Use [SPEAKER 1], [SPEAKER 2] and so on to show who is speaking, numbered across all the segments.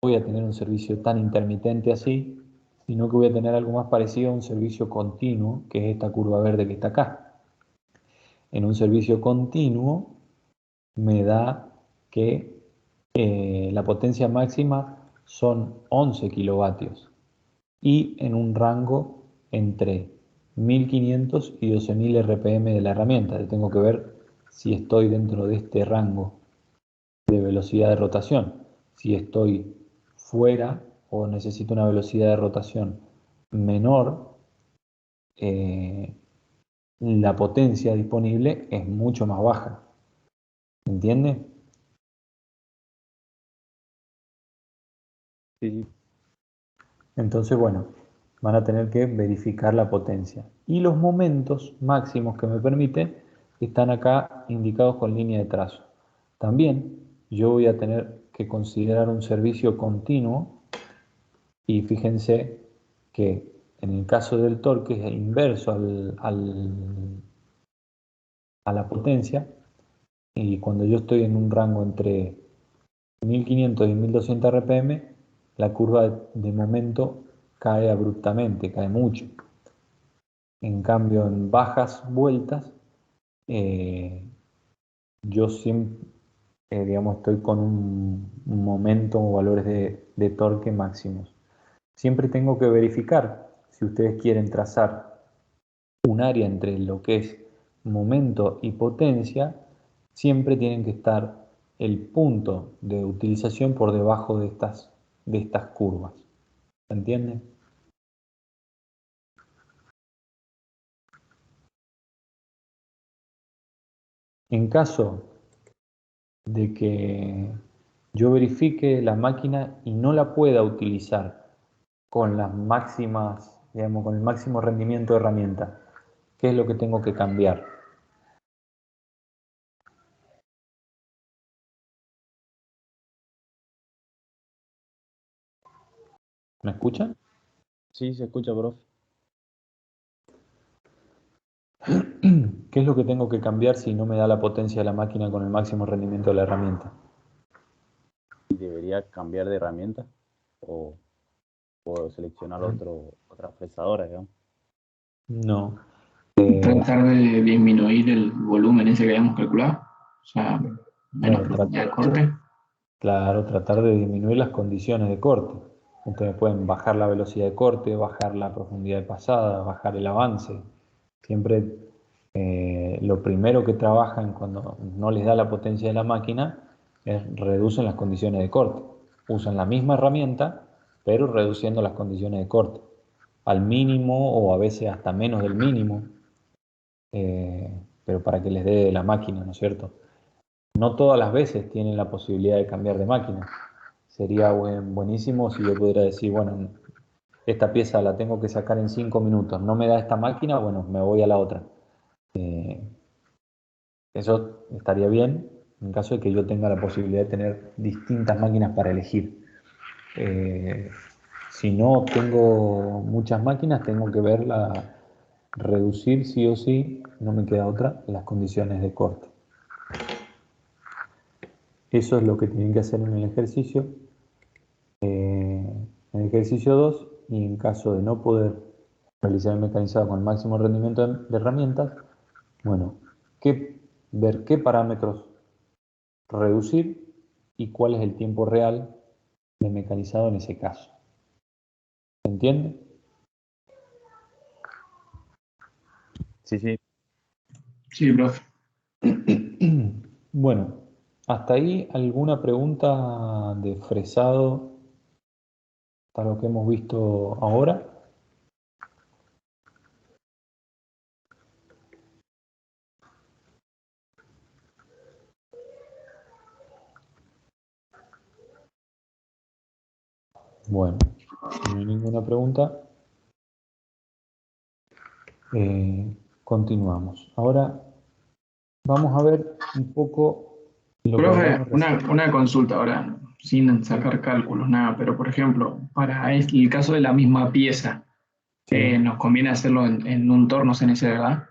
[SPEAKER 1] voy a tener un servicio tan intermitente así, sino que voy a tener algo más parecido a un servicio continuo, que es esta curva verde que está acá. En un servicio continuo me da que la potencia máxima son 11 kilovatios y en un rango entre 1500 y 12000 RPM de la herramienta. Yo tengo que ver si estoy dentro de este rango de velocidad de rotación. Si estoy fuera o necesito una velocidad de rotación menor, la potencia disponible es mucho más baja. ¿Entiende?
[SPEAKER 2] Sí.
[SPEAKER 1] Entonces, bueno, van a tener que verificar la potencia. Y los momentos máximos que me permite están acá indicados con línea de trazo. También yo voy a tener que considerar un servicio continuo y fíjense que en el caso del torque es inverso a la potencia, y cuando yo estoy en un rango entre 1500 y 1200 RPM, la curva de momento cae abruptamente, cae mucho. En cambio, en bajas vueltas, yo siempre, digamos, estoy con un momento o valores de torque máximos. Siempre tengo que verificar, si ustedes quieren trazar un área entre lo que es momento y potencia, siempre tienen que estar el punto de utilización por debajo de estas curvas. ¿Se entiende? En caso de que yo verifique la máquina y no la pueda utilizar con las máximas, digamos, con el máximo rendimiento de herramienta, ¿qué es lo que tengo que cambiar? ¿Me escuchan?
[SPEAKER 2] Sí, se escucha, profe.
[SPEAKER 1] ¿Qué es lo que tengo que cambiar si no me da la potencia de la máquina con el máximo rendimiento de la herramienta?
[SPEAKER 2] ¿Y debería cambiar de herramienta o, o seleccionar otra fresadora, digamos?
[SPEAKER 1] No.
[SPEAKER 3] Tratar de disminuir el volumen ese que habíamos calculado, o sea, menos
[SPEAKER 1] Claro,
[SPEAKER 3] profundidad de corte.
[SPEAKER 1] claro, tratar de disminuir las condiciones de corte. Ustedes pueden bajar la velocidad de corte, bajar la profundidad de pasada, bajar el avance. Siempre lo primero que trabajan cuando no les da la potencia de la máquina es reducen las condiciones de corte. Usan la misma herramienta, pero reduciendo las condiciones de corte al mínimo o a veces hasta menos del mínimo, pero para que les dé la máquina, ¿no es cierto? No todas las veces tienen la posibilidad de cambiar de máquina. Sería buenísimo si yo pudiera decir, bueno, esta pieza la tengo que sacar en 5 minutos, no me da esta máquina, bueno, me voy a la otra. Eso estaría bien en caso de que yo tenga la posibilidad de tener distintas máquinas para elegir. Si no tengo muchas máquinas, tengo que reducir sí o sí, no me queda otra, las condiciones de corte. Eso es lo que tienen que hacer en el ejercicio. En el ejercicio 2, y en caso de no poder realizar el mecanizado con el máximo rendimiento de herramientas, bueno, ver qué parámetros reducir y cuál es el tiempo real de mecanizado en ese caso. ¿Se entiende?
[SPEAKER 2] Sí, sí.
[SPEAKER 3] Sí, profe.
[SPEAKER 1] Bueno, hasta ahí alguna pregunta de fresado para lo que hemos visto ahora. Bueno, si no hay ninguna pregunta, continuamos. Ahora vamos a ver un poco lo que
[SPEAKER 3] Profe,
[SPEAKER 1] hablamos recién.
[SPEAKER 3] una consulta ahora, sin sacar cálculos, nada, pero por ejemplo, para el caso de la misma pieza,
[SPEAKER 1] Sí.
[SPEAKER 3] nos conviene hacerlo en un torno CNC, ¿verdad?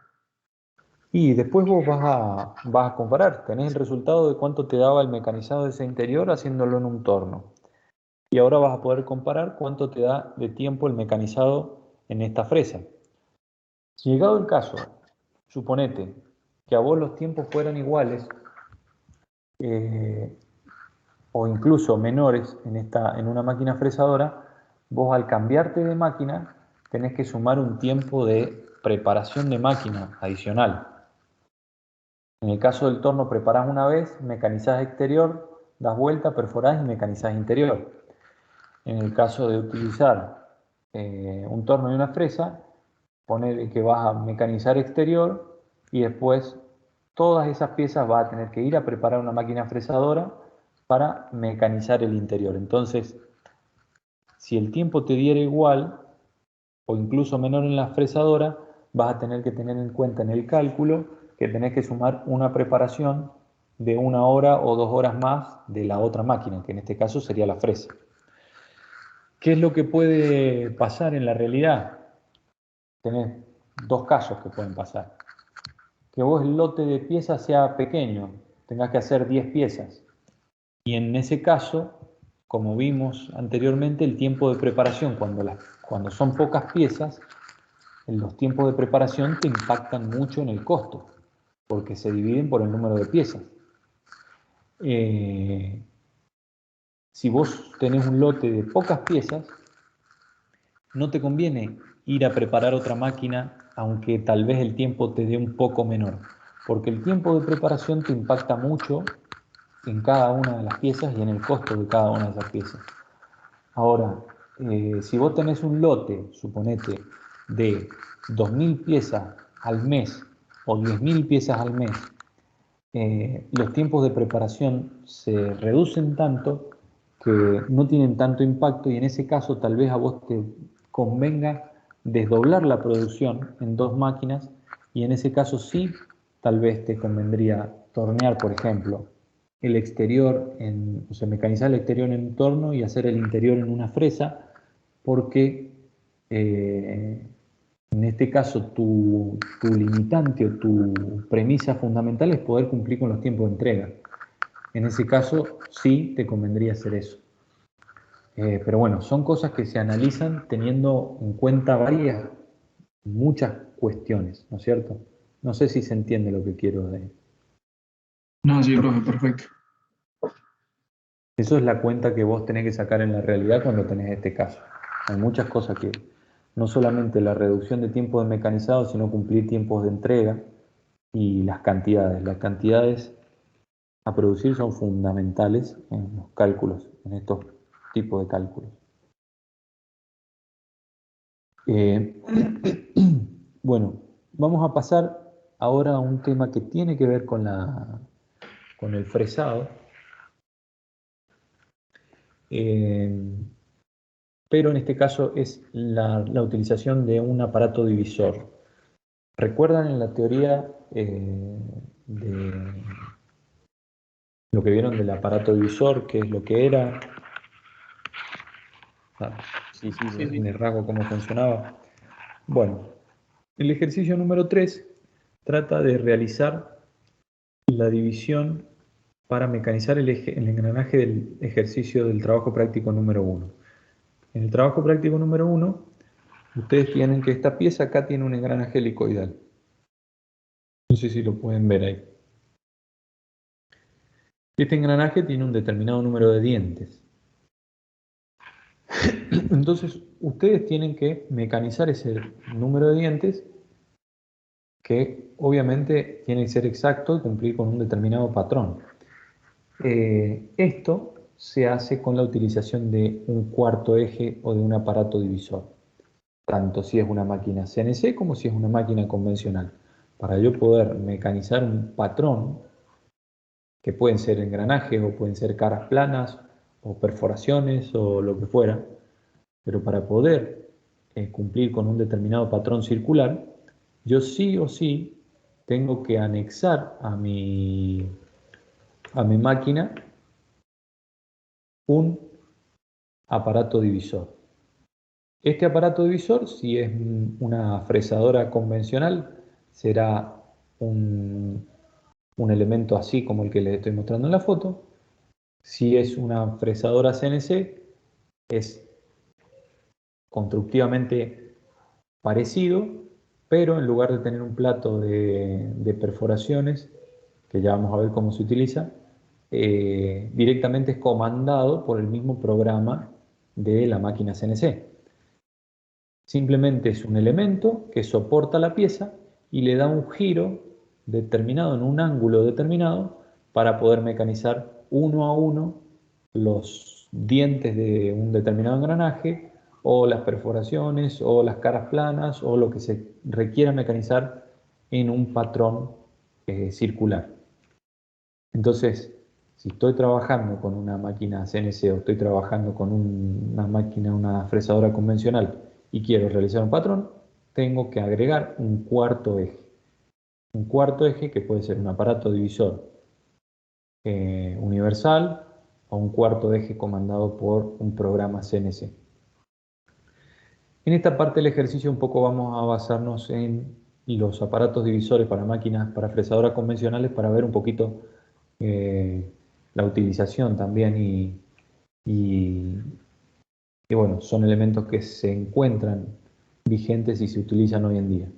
[SPEAKER 1] Y después vos vas a comparar, tenés el resultado de cuánto te daba el mecanizado de ese interior haciéndolo en un torno. y ahora vas a poder comparar cuánto te da de tiempo el mecanizado en esta fresa. Llegado el caso, suponete que a vos los tiempos fueran iguales o incluso menores en una máquina fresadora, vos al cambiarte de máquina tenés que sumar un tiempo de preparación de máquina adicional. En el caso del torno preparás una vez, mecanizás exterior, das vuelta, perforás y mecanizás interior. En el caso de utilizar un torno y una fresa, ponele que vas a mecanizar exterior y después todas esas piezas vas a tener que ir a preparar una máquina fresadora para mecanizar el interior. Entonces, si el tiempo te diera igual o incluso menor en la fresadora, vas a tener que tener en cuenta en el cálculo que tenés que sumar una preparación de 1 hora o 2 horas más de la otra máquina, que en este caso sería la fresa. ¿Qué es lo que puede pasar en la realidad? Tenés dos casos que pueden pasar. Que vos el lote de piezas sea pequeño, tengas que hacer 10 piezas. Y en ese caso, como vimos anteriormente, el tiempo de preparación, cuando son pocas piezas, los tiempos de preparación te impactan mucho en el costo, porque se dividen por el número de piezas. Si vos tenés un lote de pocas piezas, no te conviene ir a preparar otra máquina, aunque tal vez el tiempo te dé un poco menor, porque el tiempo de preparación te impacta mucho en cada una de las piezas y en el costo de cada una de esas piezas. Ahora, si vos tenés un lote, suponete, de 2.000 piezas al mes o 10.000 piezas al mes, los tiempos de preparación se reducen tanto que no tienen tanto impacto y en ese caso tal vez a vos te convenga desdoblar la producción en 2 máquinas y en ese caso sí, tal vez te convendría tornear, por ejemplo, el exterior, o sea, mecanizar el exterior en un torno y hacer el interior en una fresa, porque en este caso tu limitante o tu premisa fundamental es poder cumplir con los tiempos de entrega. En ese caso sí te convendría hacer eso. Pero bueno, son cosas que se analizan teniendo en cuenta muchas cuestiones, ¿no es cierto? No sé si se entiende lo que quiero decir.
[SPEAKER 3] No, sí, profe, perfecto.
[SPEAKER 1] Eso es la cuenta que vos tenés que sacar en la realidad cuando tenés este caso. Hay muchas cosas que, no solamente la reducción de tiempo de mecanizado, sino cumplir tiempos de entrega y las cantidades. Las cantidades a producir son fundamentales en los cálculos, en estos tipos de cálculos. Bueno, vamos a pasar ahora a un tema que tiene que ver con el fresado. Pero en este caso es la utilización de un aparato divisor. ¿Recuerdan en la teoría de lo que vieron del aparato divisor, qué es lo que era?
[SPEAKER 2] Sí, sí,
[SPEAKER 3] Sí, sí.
[SPEAKER 1] En el rasgo cómo funcionaba. Bueno, el ejercicio número 3 trata de realizar la división para mecanizar el engranaje del ejercicio del trabajo práctico número 1. En el trabajo práctico número 1, ustedes tienen que esta pieza acá tiene un engranaje helicoidal. No sé si lo pueden ver ahí. Este engranaje tiene un determinado número de dientes. Entonces, ustedes tienen que mecanizar ese número de dientes que obviamente tiene que ser exacto y cumplir con un determinado patrón. Esto se hace con la utilización de un cuarto eje o de un aparato divisor, tanto si es una máquina CNC como si es una máquina convencional. Para yo poder mecanizar un patrón, que pueden ser engranajes o pueden ser caras planas o perforaciones o lo que fuera, pero para poder cumplir con un determinado patrón circular, yo sí o sí tengo que anexar a mi máquina un aparato divisor. Este aparato divisor, si es una fresadora convencional, será un elemento así como el que les estoy mostrando en la foto. Si es una fresadora CNC, es constructivamente parecido, pero en lugar de tener un plato de perforaciones, que ya vamos a ver cómo se utiliza, directamente es comandado por el mismo programa de la máquina CNC. Simplemente es un elemento que soporta la pieza y le da un giro determinado en un ángulo determinado para poder mecanizar uno a uno los dientes de un determinado engranaje o las perforaciones o las caras planas o lo que se requiera mecanizar en un patrón circular. Entonces, si estoy trabajando con una máquina CNC o estoy trabajando con una máquina, una fresadora convencional y quiero realizar un patrón, tengo que agregar un cuarto eje. Un cuarto eje que puede ser un aparato divisor universal o un cuarto eje comandado por un programa CNC. En esta parte del ejercicio un poco vamos a basarnos en los aparatos divisores para máquinas, para fresadoras convencionales, para ver un poquito la utilización también y bueno, son elementos que se encuentran vigentes y se utilizan hoy en día.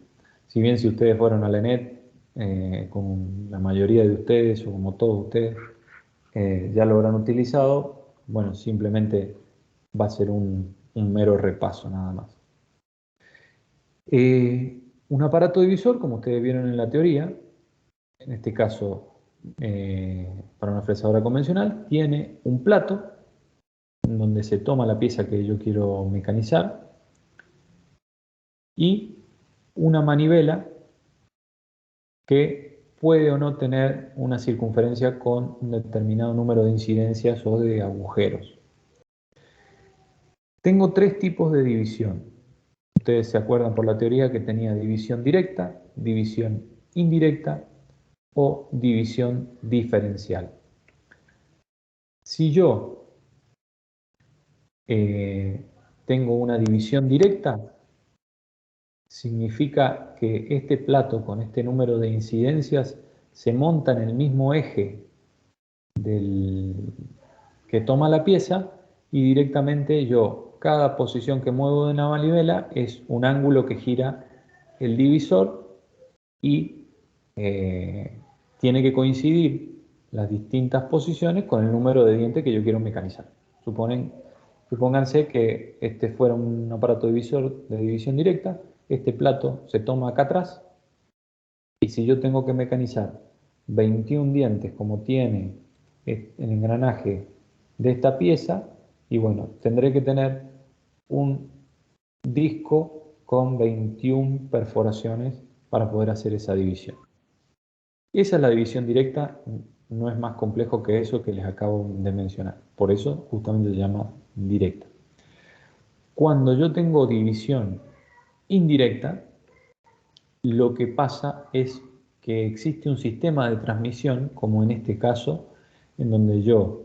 [SPEAKER 1] Si bien si ustedes fueron a la ENET, como la mayoría de ustedes o como todos ustedes ya lo habrán utilizado, bueno, simplemente va a ser un mero repaso nada más. Un aparato divisor, como ustedes vieron en la teoría, en este caso para una fresadora convencional, tiene un plato donde se toma la pieza que yo quiero mecanizar y una manivela que puede o no tener una circunferencia con un determinado número de incidencias o de agujeros. Tengo tres tipos de división. Ustedes se acuerdan por la teoría que tenía división directa, división indirecta o división diferencial. Si yo tengo una división directa, significa que este plato con este número de incidencias se monta en el mismo eje que toma la pieza y directamente yo, cada posición que muevo de una manivela es un ángulo que gira el divisor y tiene que coincidir las distintas posiciones con el número de dientes que yo quiero mecanizar. Supónganse que este fuera un aparato divisor de división directa, este plato se toma acá atrás y si yo tengo que mecanizar 21 dientes como tiene el engranaje de esta pieza, y bueno, tendré que tener un disco con 21 perforaciones para poder hacer esa división. Esa es la división directa, no es más complejo que eso que les acabo de mencionar. Por eso justamente se llama directa. Cuando yo tengo división indirecta, lo que pasa es que existe un sistema de transmisión, como en este caso, en donde yo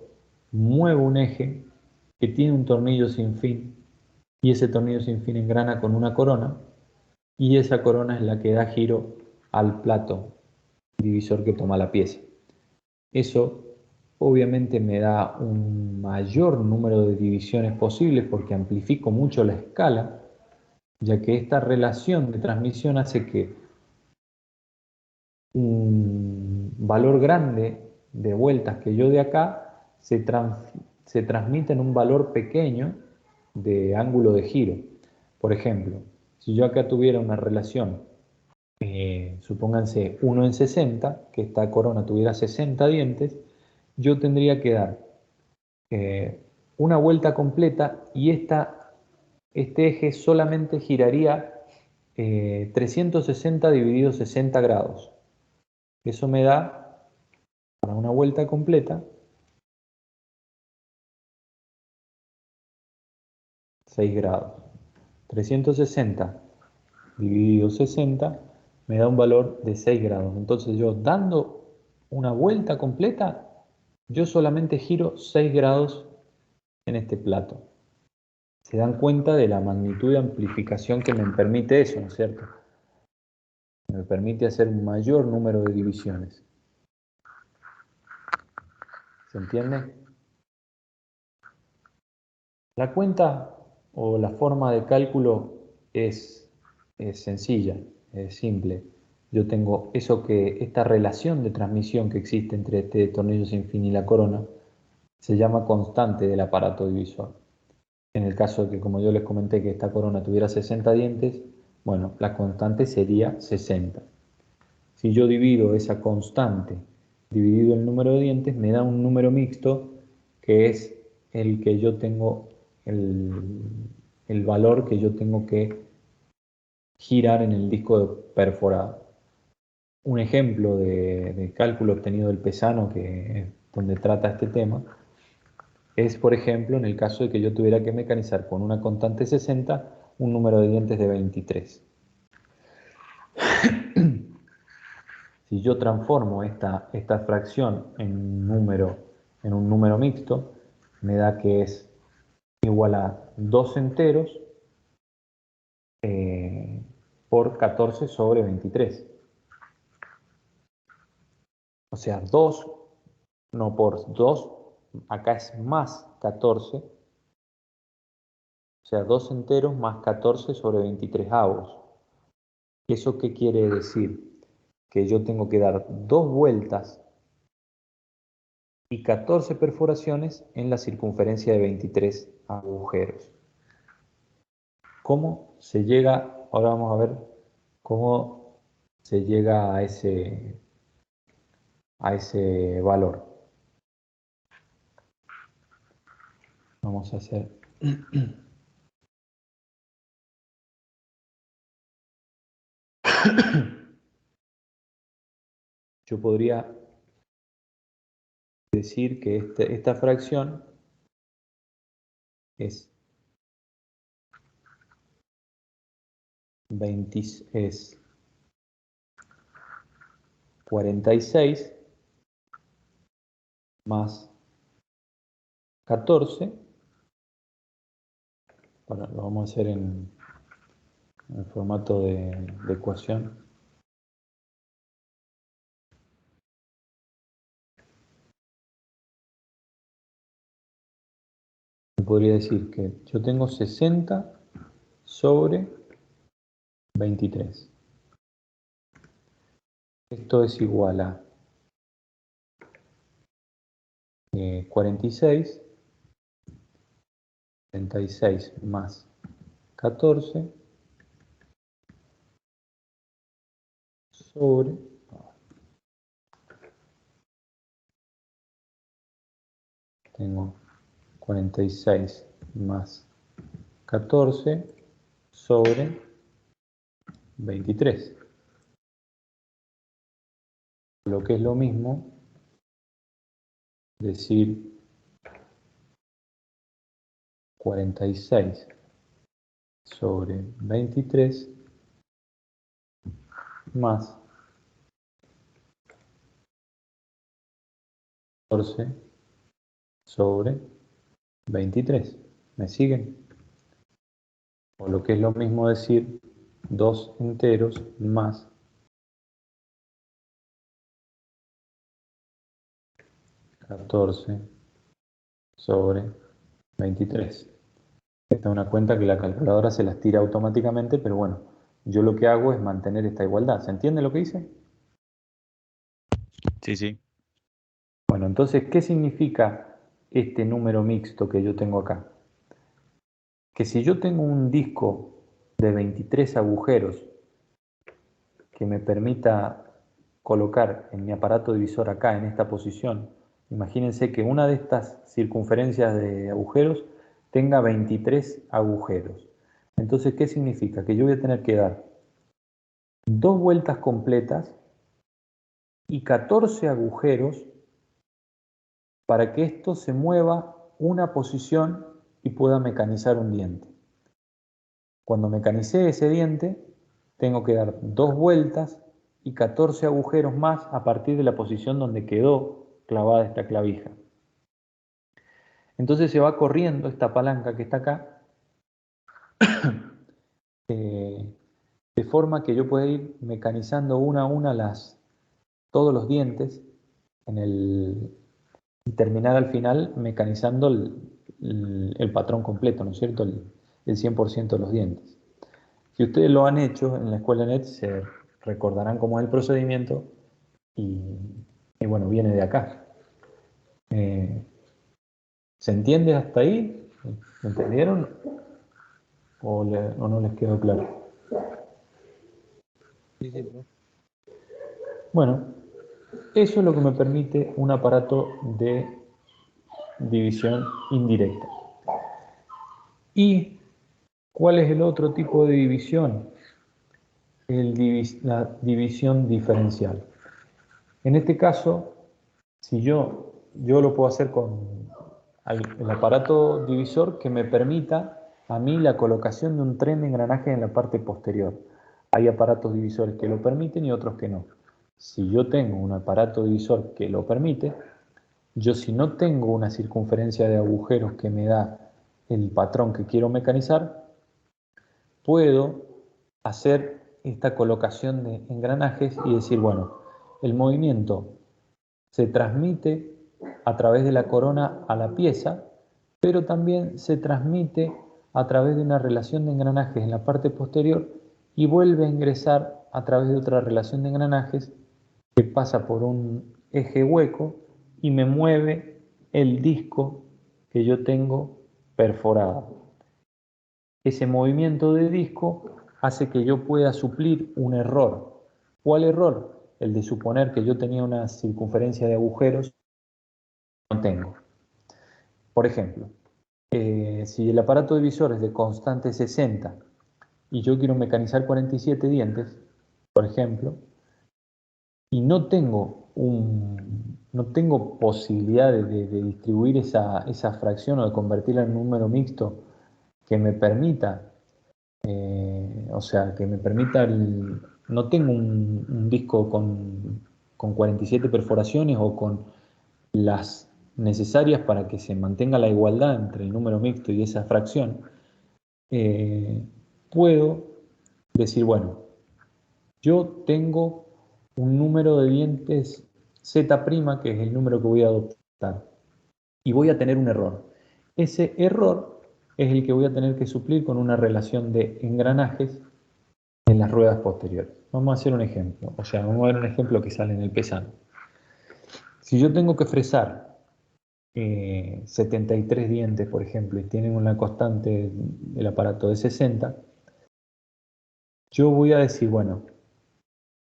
[SPEAKER 1] muevo un eje que tiene un tornillo sin fin y ese tornillo sin fin engrana con una corona y esa corona es la que da giro al plato divisor que toma la pieza. Eso obviamente me da un mayor número de divisiones posibles porque amplifico mucho la escala, ya que esta relación de transmisión hace que un valor grande de vueltas que yo de acá se transmite en un valor pequeño de ángulo de giro. Por ejemplo, si yo acá tuviera una relación, supónganse 1 en 60, que esta corona tuviera 60 dientes, yo tendría que dar una vuelta completa y este eje solamente giraría 360 dividido 60 grados. Eso me da, para una vuelta completa, 6 grados. 360 dividido 60 me da un valor de 6 grados. Entonces yo dando una vuelta completa, yo solamente giro 6 grados en este plato. Se dan cuenta de la magnitud de amplificación que me permite eso, ¿no es cierto? Me permite hacer un mayor número de divisiones. ¿Se entiende? La cuenta o la forma de cálculo es sencilla, es simple. Yo tengo esta relación de transmisión que existe entre este tornillo sin fin y la corona, se llama constante del aparato divisor. En el caso de que, como yo les comenté, que esta corona tuviera 60 dientes, bueno, la constante sería 60. Si yo divido esa constante dividido el número de dientes, me da un número mixto que es el que yo tengo, el valor que yo tengo que girar en el disco perforado. Un ejemplo de cálculo obtenido del Pesano, que es donde trata este tema, es, por ejemplo, en el caso de que yo tuviera que mecanizar con una constante 60 un número de dientes de 23. Si yo transformo esta fracción en un número mixto, me da que es igual a 2 enteros por 14 sobre 23. O sea, 2, no por 2, acá es más 14, o sea, 2 enteros más 14 sobre 23 avos. ¿Eso qué quiere decir? Que yo tengo que dar 2 vueltas y 14 perforaciones en la circunferencia de 23 agujeros. ¿Cómo se llega? Ahora vamos a ver cómo se llega a ese valor. Vamos a hacer... Yo podría decir que esta fracción es 46 más 14. Bueno, lo vamos a hacer en el formato de ecuación. Podría decir que yo tengo 60 sobre 23. Esto es igual a 46, 36 más 14 sobre... Tengo 46 más 14 sobre 23. Lo que es lo mismo decir 46 sobre 23 más 14 sobre 23. ¿Me siguen? O lo que es lo mismo decir 2 enteros más 14 sobre 23. Esta es una cuenta que la calculadora se las tira automáticamente, pero bueno, yo lo que hago es mantener esta igualdad. ¿Se entiende lo que hice?
[SPEAKER 2] Sí, sí.
[SPEAKER 1] Bueno, entonces, ¿qué significa este número mixto que yo tengo acá? Que si yo tengo un disco de 23 agujeros que me permita colocar en mi aparato divisor acá, en esta posición, imagínense que una de estas circunferencias de agujeros tenga 23 agujeros. Entonces, ¿qué significa? Que yo voy a tener que dar 2 vueltas completas y 14 agujeros para que esto se mueva una posición y pueda mecanizar un diente. Cuando mecanicé ese diente, tengo que dar 2 vueltas y 14 agujeros más a partir de la posición donde quedó clavada esta clavija. Entonces se va corriendo esta palanca que está acá, de forma que yo pueda ir mecanizando una a una todos los dientes y terminar al final mecanizando el patrón completo, ¿no es cierto? El 100% de los dientes. Si ustedes lo han hecho en la escuela NET, se recordarán cómo es el procedimiento y bueno, viene de acá. ¿Se entiende hasta ahí? ¿Me entendieron? ¿O no les quedó claro?
[SPEAKER 2] Sí, sí, profe.
[SPEAKER 1] Bueno, eso es lo que me permite un aparato de división indirecta. ¿Y cuál es el otro tipo de división? La división diferencial. En este caso, si yo lo puedo hacer con el aparato divisor que me permita a mí la colocación de un tren de engranaje en la parte posterior. Hay aparatos divisores que lo permiten y otros que no. Si yo tengo un aparato divisor que lo permite, yo si no tengo una circunferencia de agujeros que me da el patrón que quiero mecanizar, puedo hacer esta colocación de engranajes y decir, bueno, el movimiento se transmite a través de la corona a la pieza, pero también se transmite a través de una relación de engranajes en la parte posterior y vuelve a ingresar a través de otra relación de engranajes que pasa por un eje hueco y me mueve el disco que yo tengo perforado. Ese movimiento de disco hace que yo pueda suplir un error. ¿Cuál error? El de suponer que yo tenía una circunferencia de agujeros que no tengo. Por ejemplo, si el aparato divisor es de constante 60 y yo quiero mecanizar 47 dientes, por ejemplo, y no tengo posibilidad de distribuir esa fracción o de convertirla en un número mixto que me permita, o sea, que me permita, no tengo un disco con 47 perforaciones o con las necesarias para que se mantenga la igualdad entre el número mixto y esa fracción, puedo decir, bueno, yo tengo un número de dientes Z', que es el número que voy a adoptar, y voy a tener un error. Ese error es el que voy a tener que suplir con una relación de engranajes en las ruedas posteriores. Vamos a hacer un ejemplo, o sea, vamos a ver un ejemplo que sale en el pesano. Si yo tengo que fresar 73 dientes, por ejemplo, y tienen una constante del aparato de 60, yo voy a decir, bueno,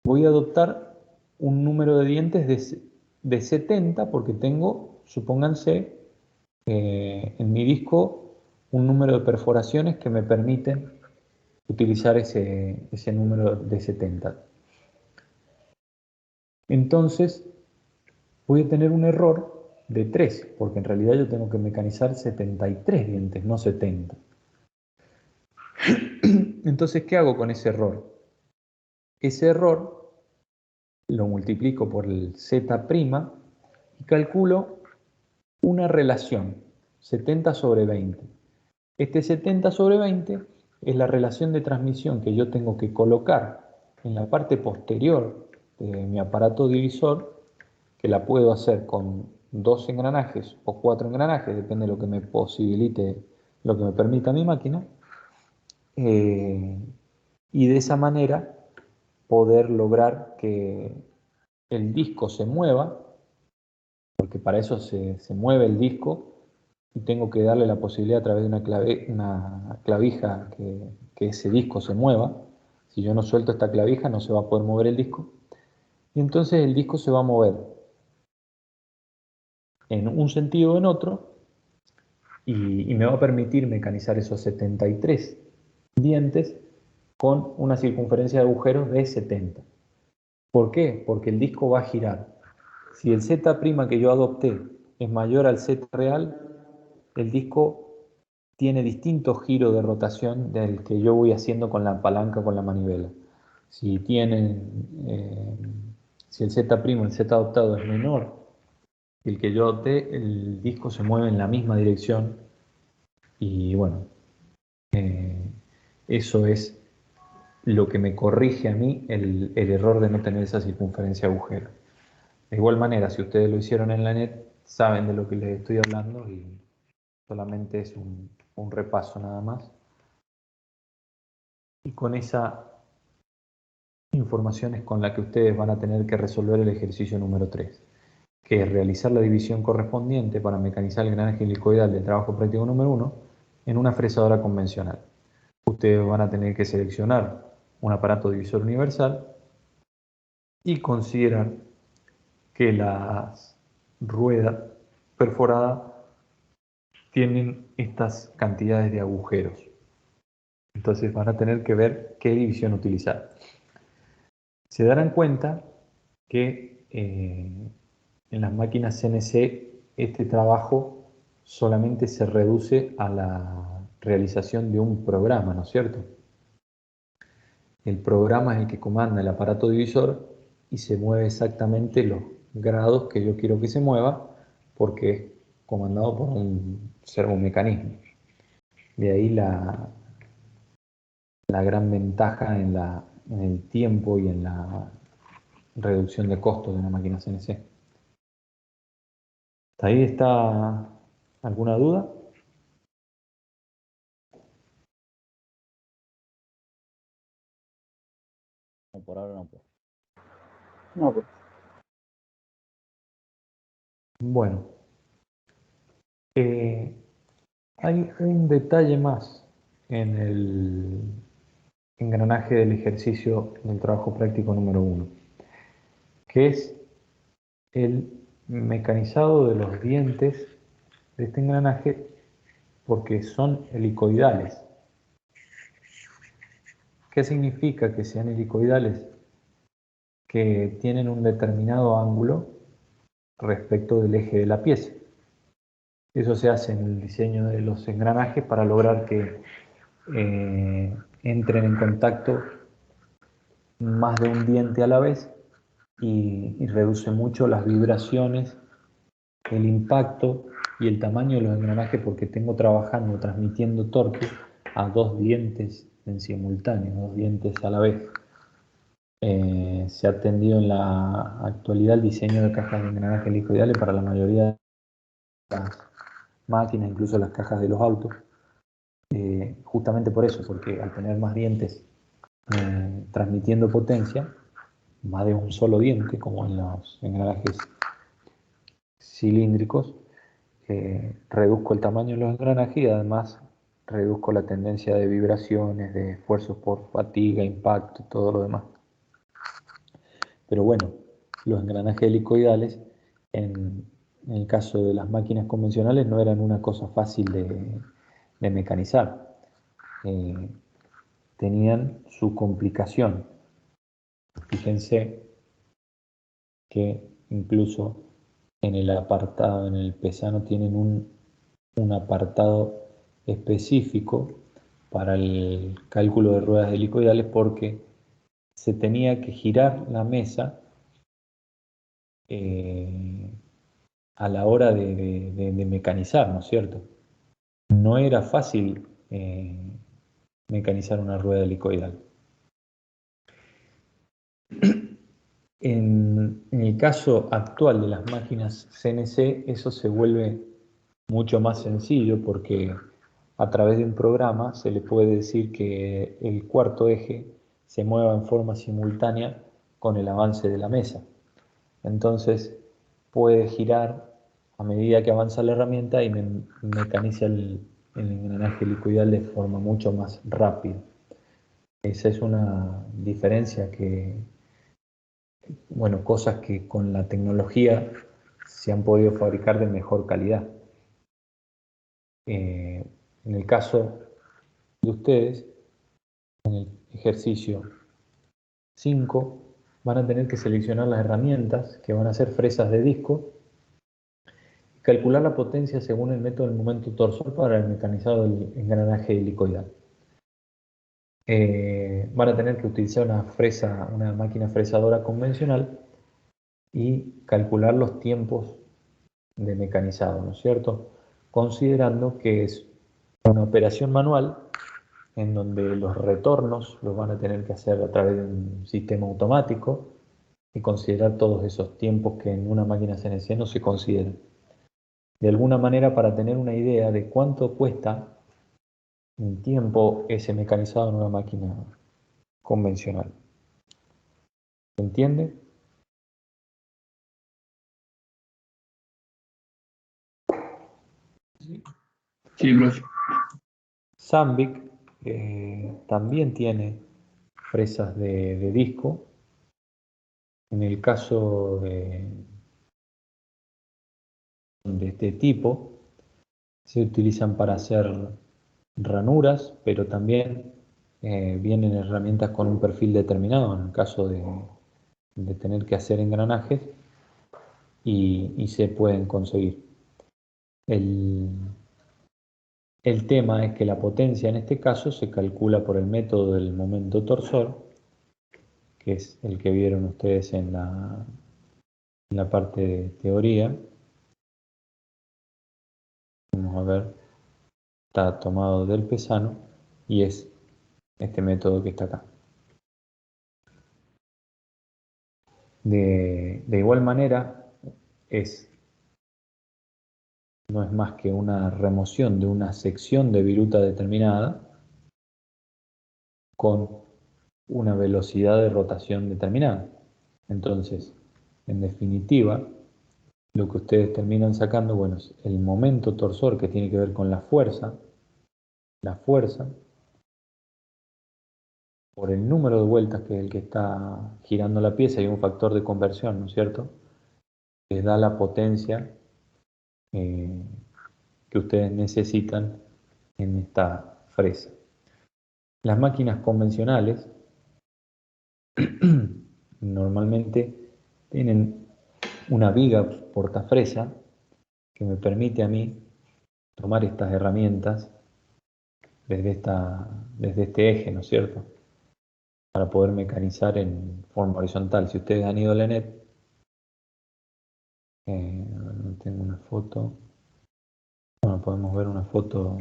[SPEAKER 1] voy a adoptar un número de dientes de 70 porque tengo, supónganse, en mi disco un número de perforaciones que me permiten utilizar ese número de 70. Entonces voy a tener un error de 3, porque en realidad yo tengo que mecanizar 73 dientes, no 70. Entonces, ¿qué hago con ese error? Ese error lo multiplico por el Z' y calculo una relación, 70 sobre 20. Este 70 sobre 20 es la relación de transmisión que yo tengo que colocar en la parte posterior de mi aparato divisor, que la puedo hacer con 2 engranajes o 4 engranajes, depende de lo que me posibilite, lo que me permita mi máquina, y de esa manera poder lograr que el disco se mueva, porque para eso se mueve el disco, y tengo que darle la posibilidad a través de una clavija que ese disco se mueva. Si yo no suelto esta clavija no se va a poder mover el disco. Y entonces el disco se va a mover en un sentido o en otro y me va a permitir mecanizar esos 73 dientes con una circunferencia de agujeros de 70. ¿Por qué? Porque el disco va a girar. Si el Z' que yo adopté es mayor al Z real, el disco tiene distintos giros de rotación del que yo voy haciendo con la palanca o con la manivela. Si el Z', el Z adoptado es menor que el que yo adopté, el disco se mueve en la misma dirección y bueno, eso es lo que me corrige a mí el error de no tener esa circunferencia de agujero. De igual manera, si ustedes lo hicieron en la net, saben de lo que les estoy hablando y solamente es un repaso nada más. Y con esa información es con la que ustedes van a tener que resolver el ejercicio número 3, que es realizar la división correspondiente para mecanizar el engranaje helicoidal del trabajo práctico número 1 en una fresadora convencional. Ustedes van a tener que seleccionar un aparato divisor universal y considerar que las ruedas perforadas tienen estas cantidades de agujeros. Entonces van a tener que ver qué división utilizar. Se darán cuenta que en las máquinas CNC este trabajo solamente se reduce a la realización de un programa, ¿no es cierto? El programa es el que comanda el aparato divisor y se mueve exactamente los grados que yo quiero que se mueva porque es comandado por un servomecanismo. De ahí la gran ventaja en el tiempo y en la reducción de costos de una máquina CNC. ¿Hasta ahí está alguna duda?
[SPEAKER 2] No, por ahora no.
[SPEAKER 4] No, pues.
[SPEAKER 1] Bueno, hay un detalle más en el engranaje del ejercicio del trabajo práctico número 1, que es el mecanizado de los dientes de este engranaje porque son helicoidales. ¿Qué significa que sean helicoidales? Que tienen un determinado ángulo respecto del eje de la pieza. Eso se hace en el diseño de los engranajes para lograr que entren en contacto más de un diente a la vez y reduce mucho las vibraciones, el impacto y el tamaño de los engranajes porque tengo trabajando, transmitiendo torque a dos dientes en simultáneo, dos dientes a la vez. Se ha atendido en la actualidad el diseño de cajas de engranaje helicoidales para la mayoría de las máquinas, incluso las cajas de los autos, justamente por eso, porque al tener más dientes transmitiendo potencia, más de un solo diente, como en los engranajes cilíndricos, reduzco el tamaño de los engranajes y además reduzco la tendencia de vibraciones, de esfuerzos por fatiga, impacto y todo lo demás. Pero bueno, los engranajes helicoidales, en el caso de las máquinas convencionales, no eran una cosa fácil de mecanizar. Tenían su complicación. Fíjense que incluso en el apartado, en el pesano, tienen un apartado específico para el cálculo de ruedas helicoidales porque se tenía que girar la mesa a la hora de mecanizar, ¿no es cierto? No era fácil mecanizar una rueda helicoidal. En el caso actual de las máquinas CNC, eso se vuelve mucho más sencillo porque a través de un programa se le puede decir que el cuarto eje se mueva en forma simultánea con el avance de la mesa. Entonces puede girar a medida que avanza la herramienta y mecaniza el engranaje helicoidal de forma mucho más rápida. Esa es una diferencia que, bueno, cosas que con la tecnología se han podido fabricar de mejor calidad. En el caso de ustedes, en el ejercicio 5, van a tener que seleccionar las herramientas que van a ser fresas de disco y calcular la potencia según el método del momento torsor para el mecanizado del engranaje helicoidal. Van a tener que utilizar una máquina fresadora convencional y calcular los tiempos de mecanizado, ¿no es cierto? Considerando que es una operación manual en donde los retornos los van a tener que hacer a través de un sistema automático y considerar todos esos tiempos que en una máquina CNC no se consideran. de alguna manera para tener una idea de cuánto cuesta en tiempo ese mecanizado en una máquina convencional. ¿Se entiende?
[SPEAKER 3] Sí, profe.
[SPEAKER 1] Sandvik también tiene fresas de disco. En el caso de este tipo, se utilizan para hacer ranuras, pero también vienen herramientas con un perfil determinado en el caso de tener que hacer engranajes y se pueden conseguir. El tema es que la potencia en este caso se calcula por el método del momento torsor, que es el que vieron ustedes en la parte de teoría. Vamos a ver, está tomado del Pesano y es este método que está acá. De igual manera, no es más que una remoción de una sección de viruta determinada con una velocidad de rotación determinada. Entonces, en definitiva, lo que ustedes terminan sacando, bueno, es el momento torsor que tiene que ver con la fuerza por el número de vueltas que es el que está girando la pieza y un factor de conversión, ¿no es cierto? Les da la potencia que ustedes necesitan en esta fresa. Las máquinas convencionales normalmente tienen una viga portafresa que me permite a mí tomar estas herramientas desde este eje, ¿no es cierto? Para poder mecanizar en forma horizontal. Si ustedes han ido a la net, no tengo una foto. Bueno, podemos ver una foto.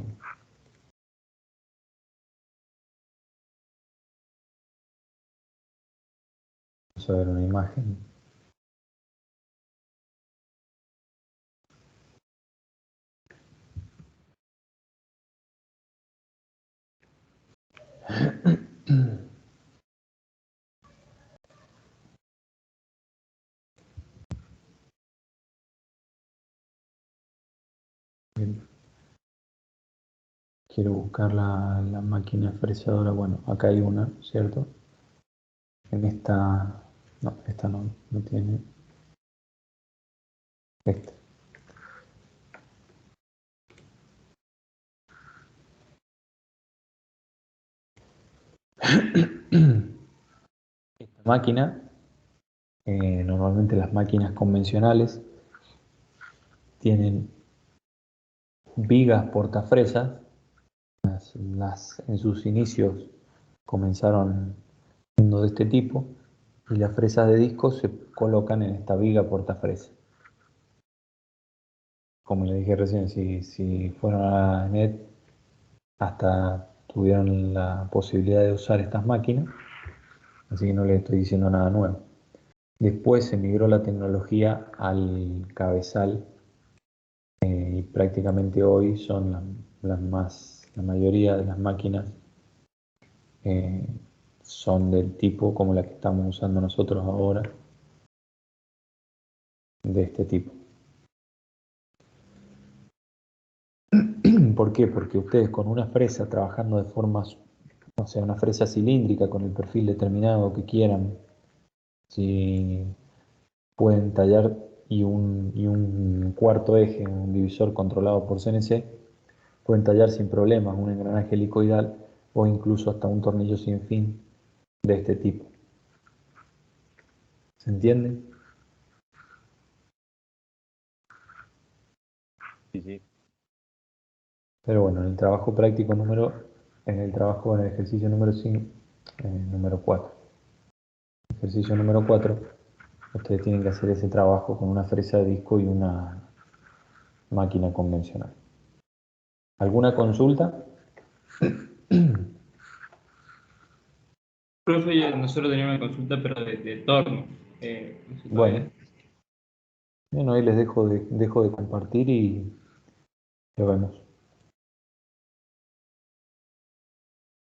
[SPEAKER 1] Vamos a ver una imagen. Quiero buscar la máquina fresadora. Bueno, acá hay una, ¿cierto? En esta... No, esta no tiene. Esta. Esta máquina, normalmente las máquinas convencionales tienen vigas portafresas. En sus inicios comenzaron siendo de este tipo y las fresas de disco se colocan en esta viga portafresa. Como le dije recién, si fueron a la net hasta tuvieron la posibilidad de usar estas máquinas, así que no les estoy diciendo nada nuevo. Después se migró la tecnología al cabezal y prácticamente hoy son la mayoría de las máquinas son del tipo como la que estamos usando nosotros ahora, de este tipo. ¿Por qué? Porque ustedes con una fresa trabajando de forma, o sea, una fresa cilíndrica con el perfil determinado que quieran, si pueden tallar y un cuarto eje, un divisor controlado por CNC, pueden tallar sin problemas un engranaje helicoidal o incluso hasta un tornillo sin fin de este tipo. ¿Se entiende?
[SPEAKER 2] Sí, sí.
[SPEAKER 1] Pero bueno, en el trabajo práctico en el ejercicio número 5, número 4. Ejercicio número 4, ustedes tienen que hacer ese trabajo con una fresa de disco y una máquina convencional. ¿Alguna consulta?
[SPEAKER 3] Profe, nosotros teníamos una consulta, pero de torno. No sé
[SPEAKER 1] Bueno,
[SPEAKER 3] todavía.
[SPEAKER 1] Bueno, ahí les dejo de compartir y lo vemos.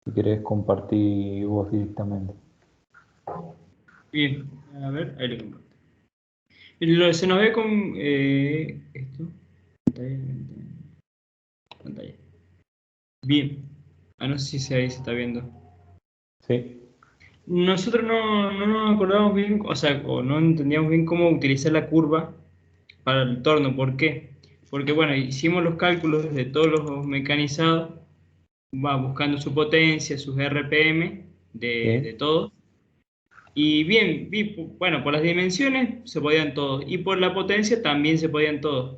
[SPEAKER 1] Si querés compartir vos directamente.
[SPEAKER 5] Bien, a ver, ahí lo comparto. Se nos ve con esto. Pantalla, pantalla. Bien. Ah, no sé si ahí se está viendo.
[SPEAKER 1] Sí.
[SPEAKER 5] Nosotros no nos acordamos bien, o sea, o no entendíamos bien cómo utilizar la curva para el torno. ¿Por qué? Porque, bueno, hicimos los cálculos de todos los mecanizados, va buscando su potencia, sus RPM de
[SPEAKER 1] Sí.
[SPEAKER 5] todo. Y bien, bueno, por las dimensiones se podían todos, y por la potencia también se podían todos.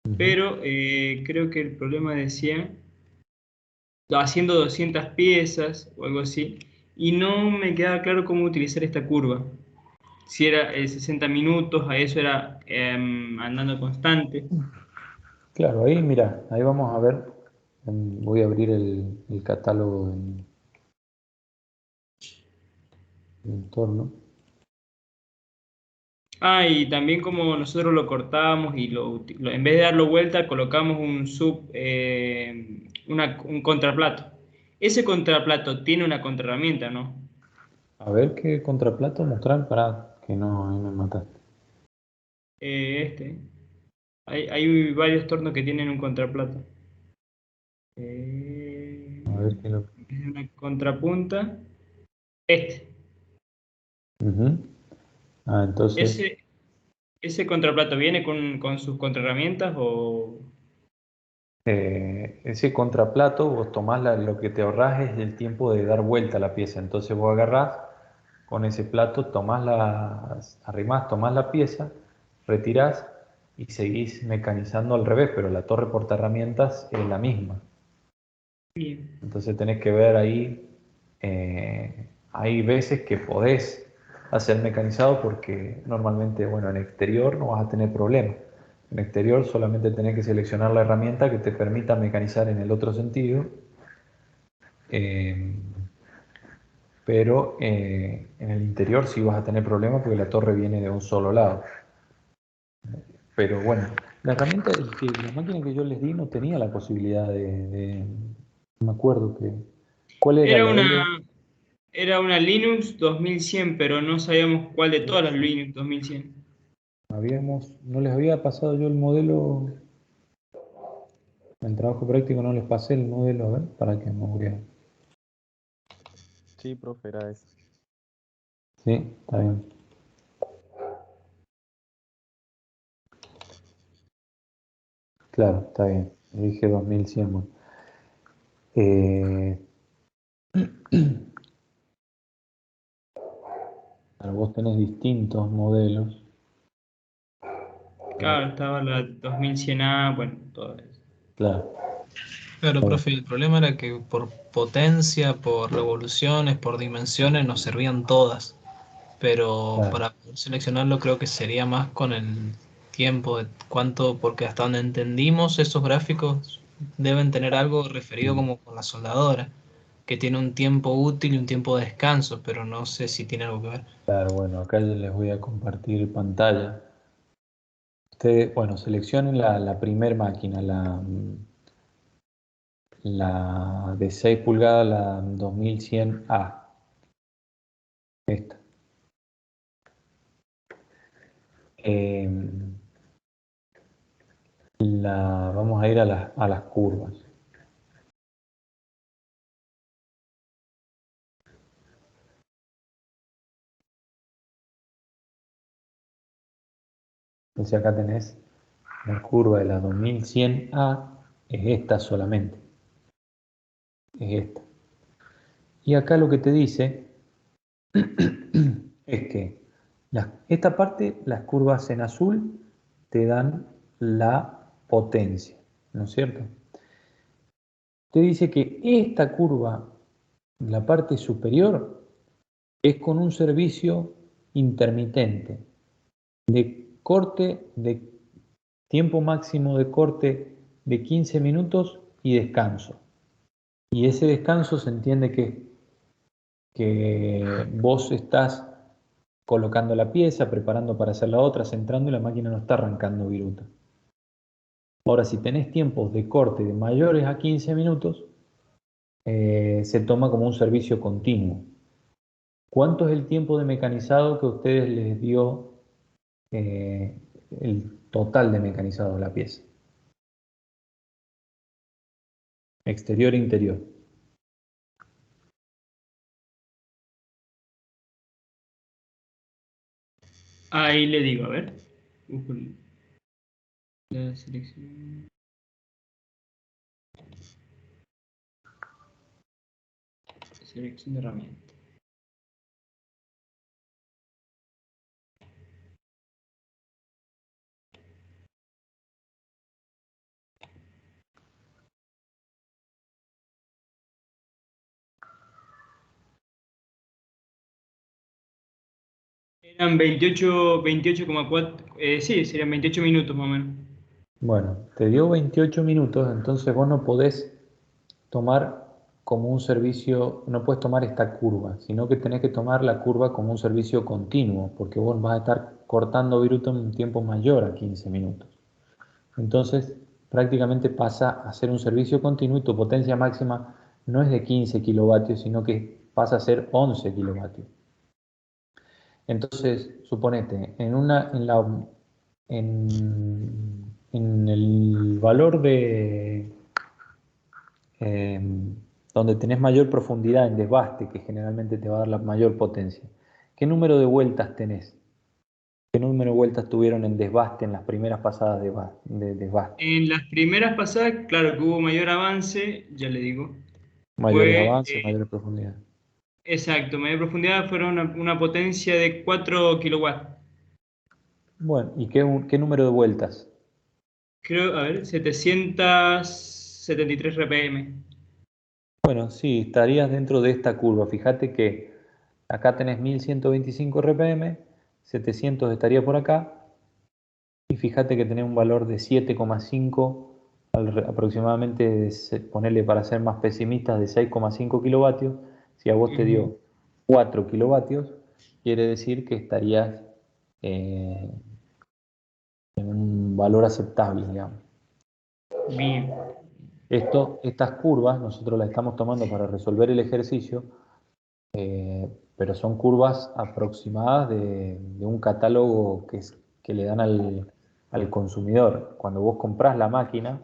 [SPEAKER 1] Ujú.
[SPEAKER 5] Pero creo que el problema decía haciendo 200 piezas o algo así, y no me quedaba claro cómo utilizar esta curva. Si era 60 minutos, a eso era andando constante.
[SPEAKER 1] Claro, ahí mira, ahí vamos a ver. Voy a abrir el catálogo del entorno.
[SPEAKER 5] Ah, y también como nosotros lo cortábamos y en vez de darlo vuelta, colocamos un contraplato. Ese contraplato tiene una contraherramienta, ¿no?
[SPEAKER 1] A ver qué contraplato mostrar para que no, ahí me mataste.
[SPEAKER 5] Este. Hay varios tornos que tienen un contraplato.
[SPEAKER 1] A ver qué lo.
[SPEAKER 5] Es una contrapunta. Este.
[SPEAKER 1] Ujú. Ah, entonces,
[SPEAKER 5] Ese, ese contraplato viene con sus contraherramientas o.
[SPEAKER 1] ese contraplato, vos tomás lo que te ahorrás es el tiempo de dar vuelta a la pieza. Entonces vos agarrás con ese plato, arrimás, tomás la pieza, retirás y seguís mecanizando al revés, pero la torre portaherramientas es la misma.
[SPEAKER 5] Bien.
[SPEAKER 1] Entonces tenés que ver ahí, hay veces que podés hacer mecanizado porque normalmente, bueno, en exterior no vas a tener problema. En exterior solamente tenés que seleccionar la herramienta que te permita mecanizar en el otro sentido, eh, pero en el interior sí vas a tener problemas porque la torre viene de un solo lado. Pero bueno, la herramienta, la máquina que yo les di no tenía la posibilidad no me acuerdo ¿cuál era
[SPEAKER 5] Era
[SPEAKER 1] la
[SPEAKER 5] una,
[SPEAKER 1] L?
[SPEAKER 5] era una Linux 2100, pero no sabíamos cuál de todas las Linux 2100.
[SPEAKER 1] No les había pasado yo el modelo, en trabajo práctico no les pasé el modelo, a ver, para que me vean.
[SPEAKER 2] Sí, profe, era ese.
[SPEAKER 1] Sí, está bien. Claro, está bien. Dije 2100. Bueno. Eh, claro, vos tenés distintos modelos.
[SPEAKER 5] Claro, estaba la 2100A, bueno, todo eso.
[SPEAKER 1] Claro,
[SPEAKER 6] Claro,
[SPEAKER 1] está bien.
[SPEAKER 6] profe, el problema era que por potencia, por revoluciones, por dimensiones nos servían todas, pero
[SPEAKER 1] Claro.
[SPEAKER 6] para poder seleccionarlo creo que sería más con el tiempo, de cuánto, porque hasta donde entendimos esos gráficos deben tener algo referido como con la soldadora, que tiene un tiempo útil y un tiempo de descanso, pero no sé si tiene algo que ver.
[SPEAKER 1] Claro, bueno, acá les voy a compartir pantalla. Ustedes, bueno, seleccionen la primer máquina, la de 6 pulgadas, la 2100A. Esta. Eh, vamos a ir a las curvas. Entonces acá tenés la curva de la 2100A, es esta solamente, es esta. Y acá lo que te dice es que esta parte, las curvas en azul, te dan la potencia, ¿no es cierto? Te dice que esta curva, la parte superior, es con un servicio intermitente de corte, de tiempo máximo de corte de 15 minutos y descanso. Y ese descanso se entiende que vos estás colocando la pieza, preparando para hacer la otra, centrando y la máquina no está arrancando viruta. Ahora, si tenés tiempos de corte de mayores a 15 minutos, se toma como un servicio continuo. ¿Cuánto es el tiempo de mecanizado que a ustedes les dio el total de mecanizado de la pieza? Exterior e interior.
[SPEAKER 5] Ahí le digo, a ver. Busco la selección. Selección de herramientas. Eran 28,4, sí, serían 28 minutos más o menos.
[SPEAKER 1] Bueno, te dio 28 minutos, entonces vos no podés tomar como un servicio, no puedes tomar esta curva, sino que tenés que tomar la curva como un servicio continuo, porque vos vas a estar cortando viruta en un tiempo mayor a 15 minutos. Entonces, prácticamente pasa a ser un servicio continuo y tu potencia máxima no es de 15 kilovatios, sino que pasa a ser 11 kilovatios. Entonces, suponete, en el valor de donde tenés mayor profundidad en desbaste, que generalmente te va a dar la mayor potencia, ¿qué número de vueltas tenés? ¿Qué número de vueltas tuvieron en desbaste en las primeras pasadas de desbaste?
[SPEAKER 5] En las primeras pasadas, claro que hubo mayor avance, ya le digo.
[SPEAKER 1] Mayores
[SPEAKER 5] Fue,
[SPEAKER 1] avances, mayores profundidad.
[SPEAKER 5] exacto, mayor profundidad fueron una potencia de 4 kilowatts.
[SPEAKER 1] Bueno, ¿y qué número de vueltas?
[SPEAKER 5] Creo, a ver, 773 RPM.
[SPEAKER 1] Bueno, sí, estarías dentro de esta curva. Fíjate que acá tenés 1125 RPM, 700 estaría por acá, y fíjate que tenés un valor de 7,5, aproximadamente, ponerle para ser más pesimistas, de 6,5 kilovatios. Si a vos te dio 4 kilovatios, quiere decir que estarías en un valor aceptable, digamos.
[SPEAKER 5] Bien.
[SPEAKER 1] Estas curvas nosotros las estamos tomando para resolver el ejercicio, pero son curvas aproximadas de un catálogo que le dan al consumidor. Cuando vos comprás la máquina,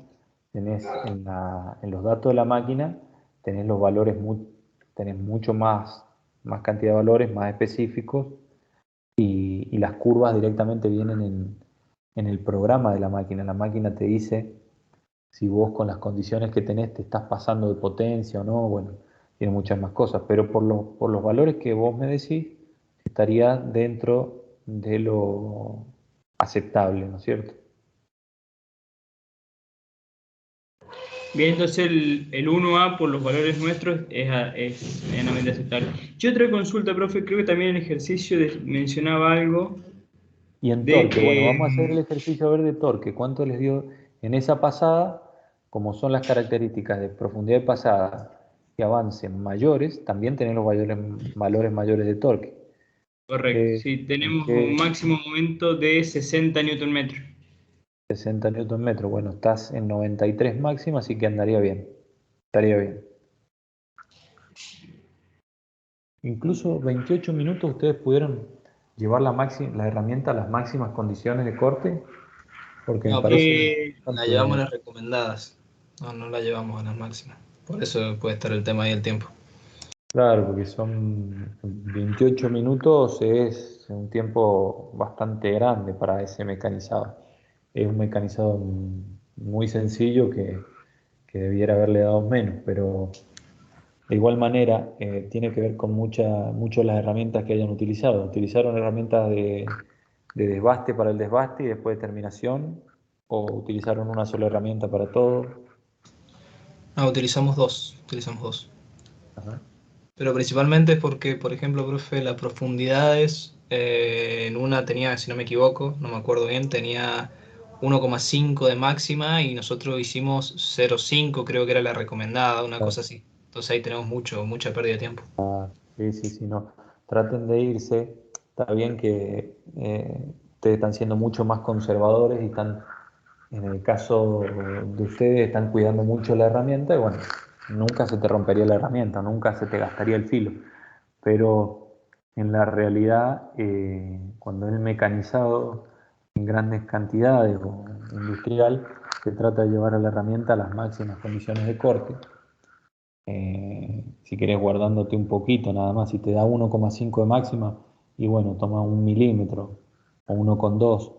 [SPEAKER 1] tenés en los datos de la máquina, tenés los valores, tenés mucho más cantidad de valores, más específicos, y las curvas directamente vienen en el programa de la máquina. La máquina te dice si vos con las condiciones que tenés te estás pasando de potencia o no. Bueno, tiene muchas más cosas, pero por los valores que vos me decís, estaría dentro de lo aceptable, ¿no es cierto?
[SPEAKER 5] Bien, entonces el 1A por los valores nuestros es medianamente aceptable. Yo otra consulta, profe, creo que también en el ejercicio mencionaba algo
[SPEAKER 1] Y en
[SPEAKER 5] de
[SPEAKER 1] torque, bueno,
[SPEAKER 5] que,
[SPEAKER 1] vamos a hacer el ejercicio a ver de torque. ¿Cuánto les dio en esa pasada? Como son las características de profundidad de pasada y avance mayores, también tenés los valores mayores de torque.
[SPEAKER 5] correcto, sí, tenemos un
[SPEAKER 1] ¿Qué?
[SPEAKER 5] máximo momento de 60 Nm.
[SPEAKER 1] 60 Nm. Bueno, estás en 93 máximo, así que andaría bien. Estaría bien. Incluso 28 minutos ustedes pudieron llevar la herramienta a las máximas condiciones de corte, porque me
[SPEAKER 6] No,
[SPEAKER 1] parece
[SPEAKER 6] profe, la llevamos
[SPEAKER 1] bastante.
[SPEAKER 6] las recomendadas. No la llevamos a las máximas. Por eso puede estar el tema ahí el tiempo.
[SPEAKER 1] Claro, porque son 28 minutos, es un tiempo bastante grande para ese mecanizado. Es un mecanizado muy sencillo que debiera haberle dado menos, pero de igual manera tiene que ver con mucho las herramientas que hayan utilizado. ¿Utilizaron herramientas de desbaste para el desbaste y después de terminación? ¿O utilizaron una sola herramienta para todo?
[SPEAKER 6] No, utilizamos dos.
[SPEAKER 1] Ajá.
[SPEAKER 6] Pero principalmente porque, por ejemplo, profe, las profundidades, en una tenía, si no me equivoco, no me acuerdo bien, tenía 1,5 de máxima y nosotros hicimos 0,5, creo que era la recomendada, una cosa así. Entonces ahí tenemos mucha pérdida de tiempo.
[SPEAKER 1] Sí, no. Traten de irse. Está bien que ustedes están siendo mucho más conservadores y están, en el caso de ustedes, están cuidando mucho la herramienta y bueno, nunca se te rompería la herramienta, nunca se te gastaría el filo. Pero en la realidad, cuando es mecanizado en grandes cantidades o industrial, se trata de llevar a la herramienta a las máximas condiciones de corte. Si querés guardándote un poquito nada más, si te da 1,5 de máxima, y bueno, toma 1 milímetro o 1,2,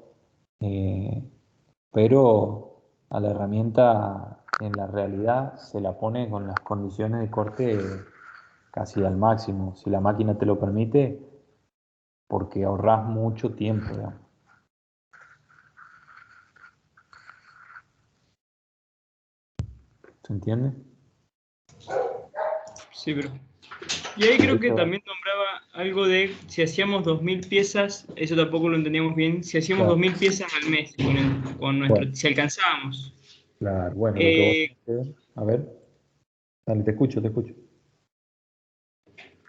[SPEAKER 1] pero a la herramienta en la realidad se la pone con las condiciones de corte casi al máximo, si la máquina te lo permite, porque ahorras mucho tiempo, digamos. ¿Se entiende?
[SPEAKER 5] Sí, pero... Y ahí creo que
[SPEAKER 1] Eso,
[SPEAKER 5] también nombraba algo de si hacíamos 2000 piezas, eso tampoco lo entendíamos bien, si hacíamos
[SPEAKER 1] claro,
[SPEAKER 5] 2000 piezas al mes con nuestro,
[SPEAKER 1] bueno,
[SPEAKER 5] si alcanzábamos.
[SPEAKER 1] claro, bueno, lo que vos
[SPEAKER 5] Eh,
[SPEAKER 1] tenés que ver, a ver, dale, te escucho, te escucho.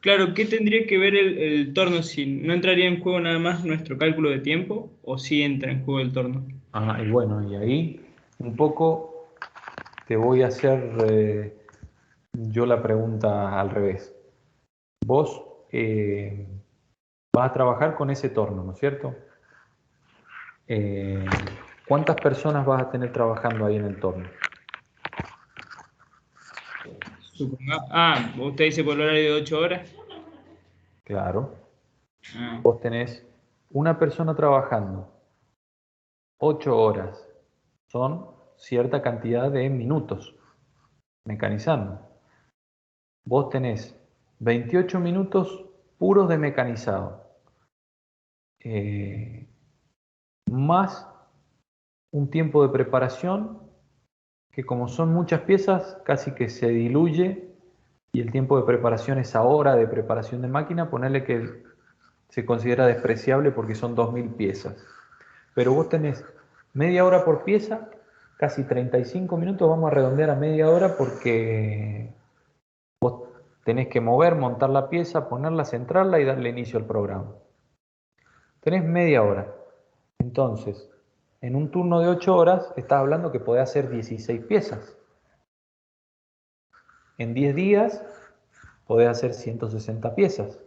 [SPEAKER 5] claro, ¿qué tendría que ver el torno? Si no entraría en juego nada más nuestro cálculo de tiempo, o si entra en juego el torno.
[SPEAKER 1] Ah, y bueno, y ahí un poco te voy a hacer yo la pregunta al revés. Vos vas a trabajar con ese torno, ¿no es cierto? Eh, ¿Cuántas personas vas a tener trabajando ahí en el torno?
[SPEAKER 5] Usted dice por el horario de 8 horas.
[SPEAKER 1] Claro.
[SPEAKER 5] Ah,
[SPEAKER 1] Vos tenés una persona trabajando 8 horas. Son cierta cantidad de minutos mecanizando. Vos tenés 28 minutos puros de mecanizado. Más un tiempo de preparación que como son muchas piezas casi que se diluye y el tiempo de preparación, esa hora de preparación de máquina, ponerle que se considera despreciable porque son 2000 piezas. Pero vos tenés media hora por pieza, casi 35 minutos, vamos a redondear a media hora porque vos tenés que mover, montar la pieza, ponerla, centrarla y darle inicio al programa. Tenés media hora. Entonces, en un turno de 8 horas, estás hablando que podés hacer 16 piezas. En 10 días, podés hacer 160 piezas.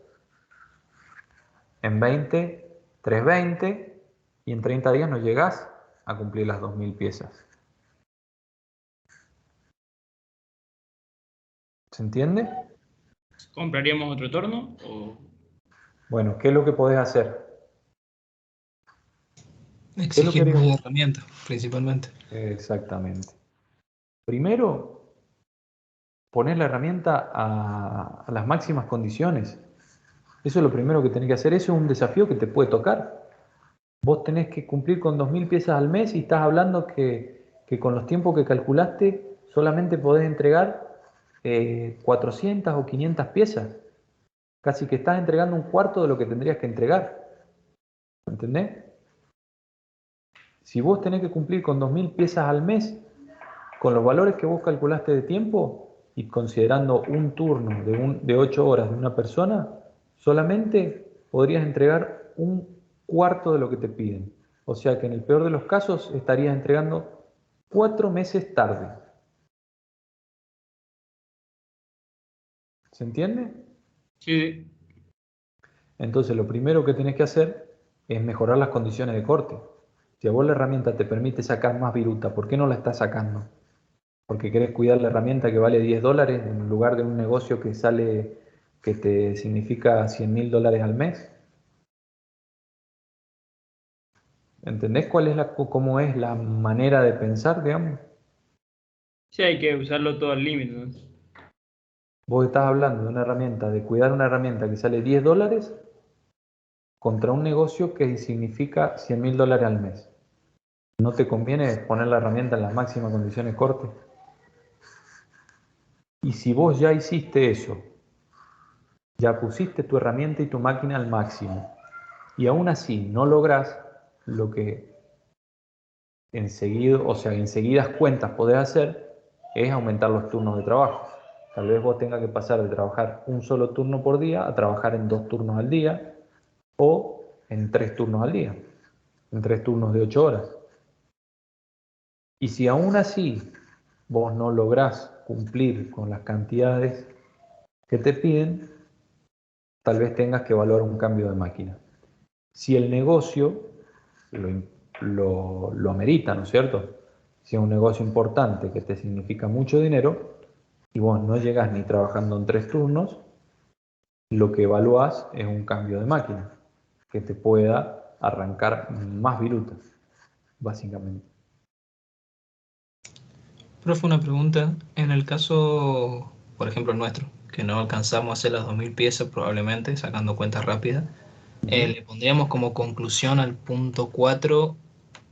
[SPEAKER 1] En 20, 320, y en 30 días no llegás a cumplir las 2000 piezas. ¿Se entiende?
[SPEAKER 5] ¿compraríamos otro torno?
[SPEAKER 1] Bueno, ¿qué es lo que podés hacer? ¿Qué es lo que
[SPEAKER 6] Exigir
[SPEAKER 1] harías?
[SPEAKER 6] más herramientas, principalmente.
[SPEAKER 1] Exactamente. Primero, poner la herramienta a las máximas condiciones. Eso es lo primero que tenés que hacer. Eso es un desafío que te puede tocar. Vos tenés que cumplir con 2000 piezas al mes y estás hablando que con los tiempos que calculaste solamente podés entregar 400 o 500 piezas. Casi que estás entregando un cuarto de lo que tendrías que entregar. ¿Entendés? Si vos tenés que cumplir con 2000 piezas al mes, con los valores que vos calculaste de tiempo y considerando un turno de 8 horas de una persona, solamente podrías entregar un cuarto de lo que te piden. O sea que en el peor de los casos estarías entregando 4 meses tarde. ¿Se entiende?
[SPEAKER 5] Sí,
[SPEAKER 1] Entonces lo primero que tenés que hacer es mejorar las condiciones de corte. Si a vos la herramienta te permite sacar más viruta, ¿por qué no la estás sacando? Porque querés cuidar la herramienta que vale $10 en lugar de un negocio que sale, que te significa $100.000 al mes. ¿Entendés cómo es la manera de pensar, digamos?
[SPEAKER 5] sí, hay que usarlo todo al límite, ¿no?
[SPEAKER 1] Vos estás hablando de una herramienta, de cuidar una herramienta que sale $10 contra un negocio que significa $100.000 al mes. ¿No te conviene poner la herramienta en las máximas condiciones de corte? Y si vos ya hiciste eso, ya pusiste tu herramienta y tu máquina al máximo, y aún así no lográs lo que enseguidas cuentas podés hacer, es aumentar los turnos de trabajo. Tal vez vos tengas que pasar de trabajar un solo turno por día a trabajar en 2 turnos al día, o en 3 turnos al día, en 3 turnos de 8 horas. Y si aún así vos no lográs cumplir con las cantidades que te piden, tal vez tengas que evaluar un cambio de máquina. Si el negocio lo amerita, ¿no es cierto? Si es un negocio importante que te significa mucho dinero y vos no llegás ni trabajando en 3 turnos, lo que evaluás es un cambio de máquina que te pueda arrancar más virutas, básicamente.
[SPEAKER 6] Profe, una pregunta. En el caso, por ejemplo, nuestro, que no alcanzamos a hacer las 2000 piezas probablemente, sacando cuentas rápidas, le pondríamos como conclusión al punto 4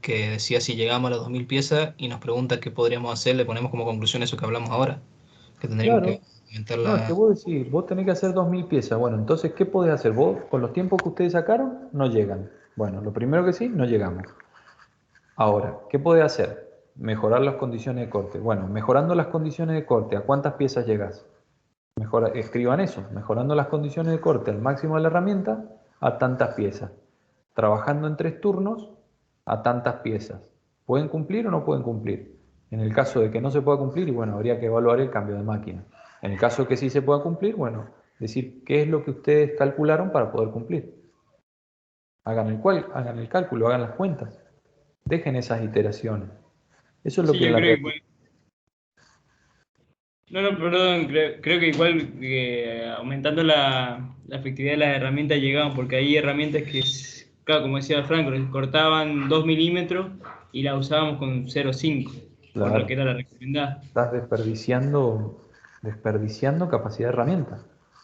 [SPEAKER 6] que decía si llegamos a las 2000 piezas y nos pregunta qué podríamos hacer, le ponemos como conclusión eso que hablamos ahora, que tendríamos
[SPEAKER 1] Claro.
[SPEAKER 6] que aumentar
[SPEAKER 1] No, es que
[SPEAKER 6] la...
[SPEAKER 1] vos decís, vos tenés que hacer 2000 piezas. Bueno, entonces, ¿qué podés hacer? Vos, con los tiempos que ustedes sacaron, no llegan. Bueno, lo primero que sí, no llegamos. Ahora, ¿qué podés hacer? Mejorar las condiciones de corte. Bueno, mejorando las condiciones de corte, ¿a cuántas piezas llegás? Escriban eso, mejorando las condiciones de corte al máximo de la herramienta, a tantas piezas. Trabajando en 3 turnos, a tantas piezas. ¿Pueden cumplir o no pueden cumplir? En el caso de que no se pueda cumplir, y bueno, habría que evaluar el cambio de máquina. En el caso de que sí se pueda cumplir, bueno, decir qué es lo que ustedes calcularon para poder cumplir. Hagan el cálculo, hagan las cuentas. Dejen esas iteraciones. Eso es lo
[SPEAKER 5] Sí,
[SPEAKER 1] que
[SPEAKER 5] yo
[SPEAKER 1] en la
[SPEAKER 5] creo que
[SPEAKER 1] realidad...
[SPEAKER 5] igual. No, no, perdón, creo que igual aumentando la efectividad de las herramientas llegamos, porque hay herramientas que, claro, como decía Franco, cortaban 2 milímetros y la usábamos con 0,5, por lo
[SPEAKER 1] Claro,
[SPEAKER 5] que era la recomendada.
[SPEAKER 1] estás desperdiciando capacidad de herramienta,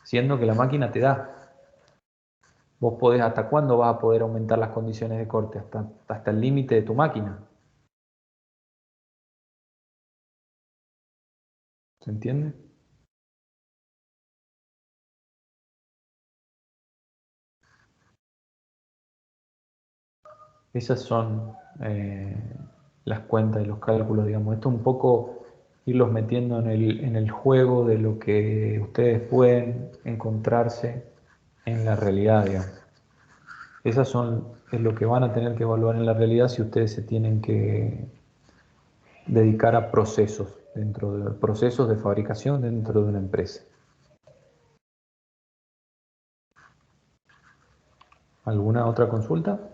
[SPEAKER 1] siendo que la máquina te da. Vos podés, ¿hasta cuándo vas a poder aumentar las condiciones de corte? Hasta el límite de tu máquina. ¿Se entiende? Esas son las cuentas y los cálculos, digamos. Esto es un poco irlos metiendo en el juego de lo que ustedes pueden encontrarse en la realidad, digamos. Es lo que van a tener que evaluar en la realidad si ustedes se tienen que dedicar a procesos de fabricación dentro de una empresa. ¿Alguna otra consulta?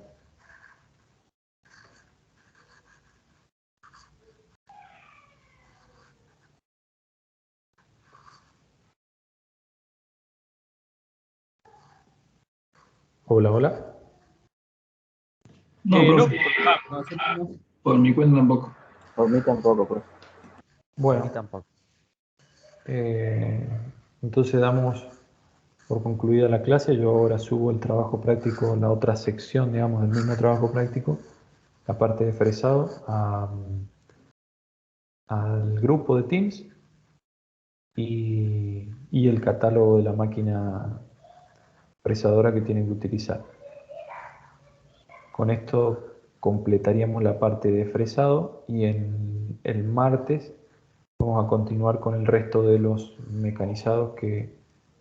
[SPEAKER 1] Hola, hola.
[SPEAKER 3] No,
[SPEAKER 5] No,
[SPEAKER 3] profe,
[SPEAKER 5] nosotros no.
[SPEAKER 3] por mi cuenta tampoco.
[SPEAKER 4] Por mí tampoco, profe.
[SPEAKER 2] A mí
[SPEAKER 1] Bueno,
[SPEAKER 2] tampoco.
[SPEAKER 1] eh, entonces damos por concluida la clase. Yo ahora subo el trabajo práctico, la otra sección, digamos, del mismo trabajo práctico, la parte de fresado, al grupo de Teams y el catálogo de la máquina fresadora que tienen que utilizar. Con esto completaríamos la parte de fresado y el martes vamos a continuar con el resto de los mecanizados que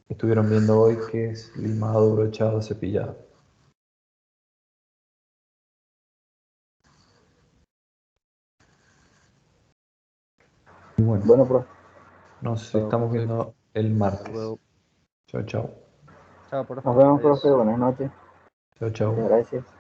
[SPEAKER 1] estuvieron viendo hoy, que es limado, brochado, cepillado. Y bueno,
[SPEAKER 4] Bueno, profe.
[SPEAKER 1] nos estamos viendo el
[SPEAKER 2] Hasta
[SPEAKER 1] martes.
[SPEAKER 2] luego.
[SPEAKER 1] Chao, chao.
[SPEAKER 2] Chao, profe.
[SPEAKER 4] Nos vemos,
[SPEAKER 2] Adiós.
[SPEAKER 4] profe. Buenas noches.
[SPEAKER 1] Chao, chao.
[SPEAKER 4] Muchas gracias.